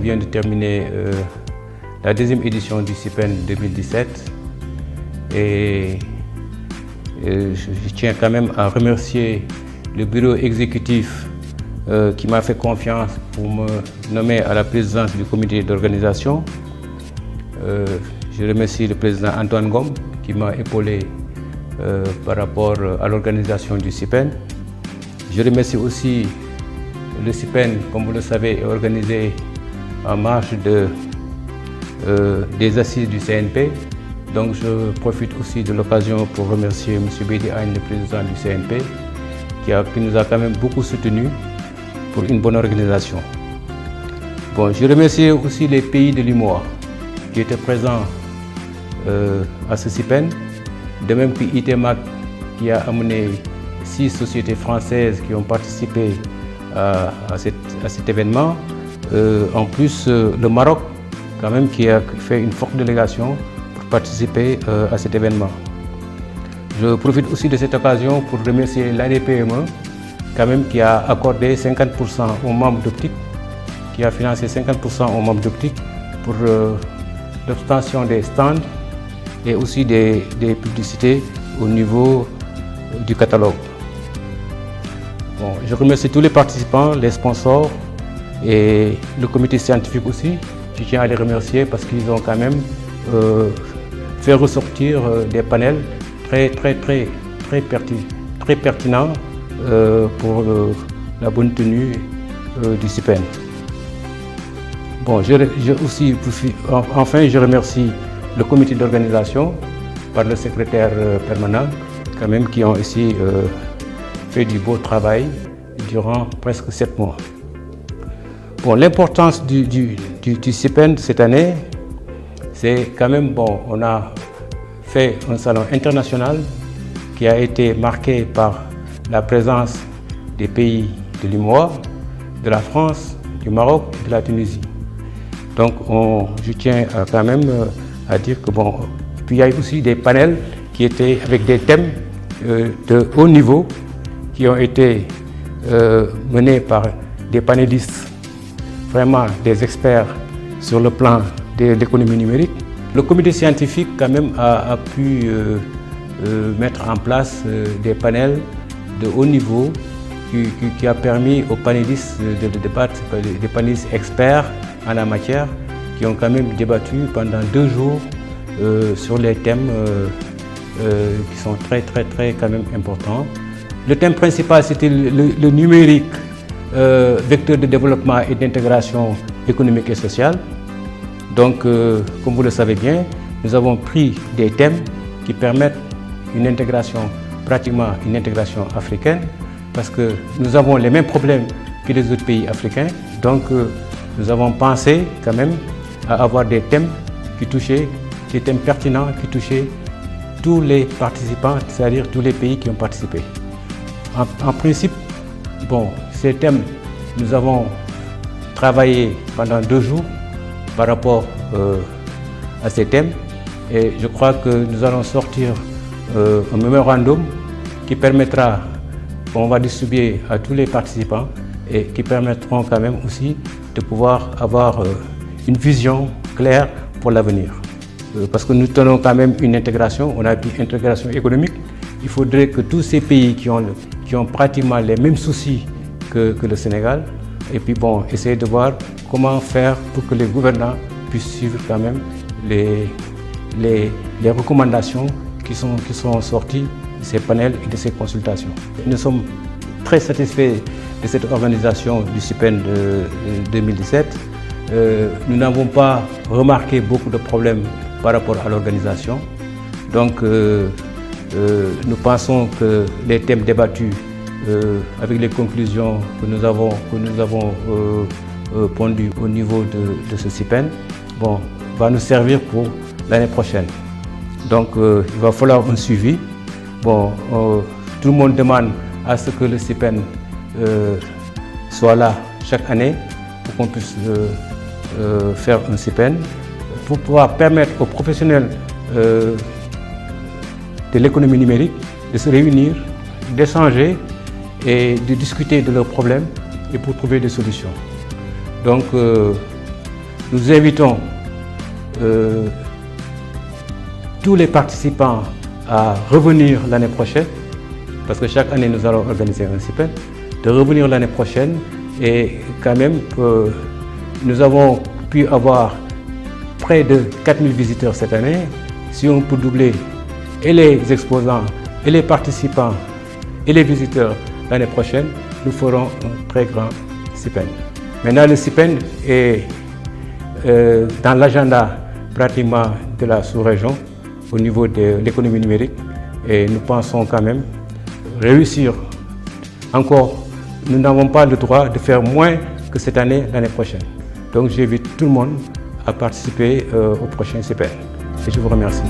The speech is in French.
vient de terminer la deuxième édition du CIPEN 2017 et je tiens quand même à remercier le bureau exécutif qui m'a fait confiance pour me nommer à la présidence du comité d'organisation. Je remercie le président Antoine Ngom qui m'a épaulé par rapport à l'organisation du CIPEN. Je remercie aussi le CIPEN, comme vous le savez, est organisé en marge des assises du CNP. Donc je profite aussi de l'occasion pour remercier M. Bédi Agne, le président du CNP, qui nous a quand même beaucoup soutenus pour une bonne organisation. Bon, je remercie aussi les pays de l'UMOA qui étaient présents à ce CIPEN, de même que ITEMAC qui a amené 6 sociétés françaises qui ont participé à cet événement. En plus, le Maroc, quand même, qui a fait une forte délégation pour participer à cet événement. Je profite aussi de cette occasion pour remercier l'ADPME, quand même, qui a accordé 50% aux membres d'Optic, qui a financé 50% aux membres d'Optic pour l'obtention des stands et aussi des publicités au niveau du catalogue. Bon, je remercie tous les participants, les sponsors et le comité scientifique aussi. Je tiens à les remercier parce qu'ils ont quand même fait ressortir des panels très pertinents pour la bonne tenue du CIPEN. Bon, enfin, je remercie le comité d'organisation par le secrétaire permanent, quand même, qui ont aussi fait du beau travail durant presque 7 mois. Bon, l'importance du CIPEN cette année, c'est quand même, bon, on a fait un salon international qui a été marqué par la présence des pays de l'UMOA, de la France, du Maroc et de la Tunisie. Donc je tiens quand même à dire que bon, puis il y a aussi des panels qui étaient avec des thèmes de haut niveau qui ont été menés par des panélistes, vraiment des experts sur le plan de l'économie numérique. Le comité scientifique quand même a pu mettre en place des panels de haut niveau qui a permis aux panélistes de débattre, des panélistes experts en la matière, qui ont quand même débattu pendant 2 jours sur les thèmes qui sont très quand même importants. Le thème principal, c'était le numérique, vecteur de développement et d'intégration économique et sociale. Donc, comme vous le savez bien, nous avons pris des thèmes qui permettent une intégration, pratiquement une intégration africaine, parce que nous avons les mêmes problèmes que les autres pays africains. Donc, nous avons pensé quand même à avoir des thèmes qui touchaient, des thèmes pertinents qui touchaient tous les participants, c'est-à-dire tous les pays qui ont participé. En principe, bon, ces thèmes, nous avons travaillé pendant 2 jours par rapport à ces thèmes et je crois que nous allons sortir un mémorandum qui permettra, on va distribuer à tous les participants et qui permettront quand même aussi de pouvoir avoir une vision claire pour l'avenir. Parce que nous tenons quand même une intégration, on a dit intégration économique. Il faudrait que tous ces pays qui ont pratiquement les mêmes soucis que le Sénégal, et puis bon, essayer de voir comment faire pour que les gouvernants puissent suivre quand même les recommandations qui sont sorties de ces panels et de ces consultations. Nous sommes très satisfaits de cette organisation du CIPEN de 2017. Nous n'avons pas remarqué beaucoup de problèmes par rapport à l'organisation. Donc, nous pensons que les thèmes débattus avec les conclusions que nous avons pondues au niveau de ce CIPEN, bon, va nous servir pour l'année prochaine. Donc, il va falloir un suivi. Bon, tout le monde demande à ce que le CIPEN soit là chaque année pour qu'on puisse faire un CIPEN, pour pouvoir permettre aux professionnels de l'économie numérique de se réunir, d'échanger et de discuter de leurs problèmes et pour trouver des solutions. Donc, Nous invitons tous les participants à revenir l'année prochaine, parce que chaque année nous allons organiser un CIPEN, de revenir l'année prochaine et quand même nous avons pu avoir près de 4000 visiteurs cette année. Si on peut doubler et les exposants et les participants et les visiteurs l'année prochaine, nous ferons un très grand CIPEN. Maintenant, le CIPEN est dans l'agenda pratiquement de la sous-région au niveau de l'économie numérique et nous pensons quand même réussir encore. Nous n'avons pas le droit de faire moins que cette année, l'année prochaine. Donc j'invite tout le monde à participer au prochain CIPEN. Et je vous remercie.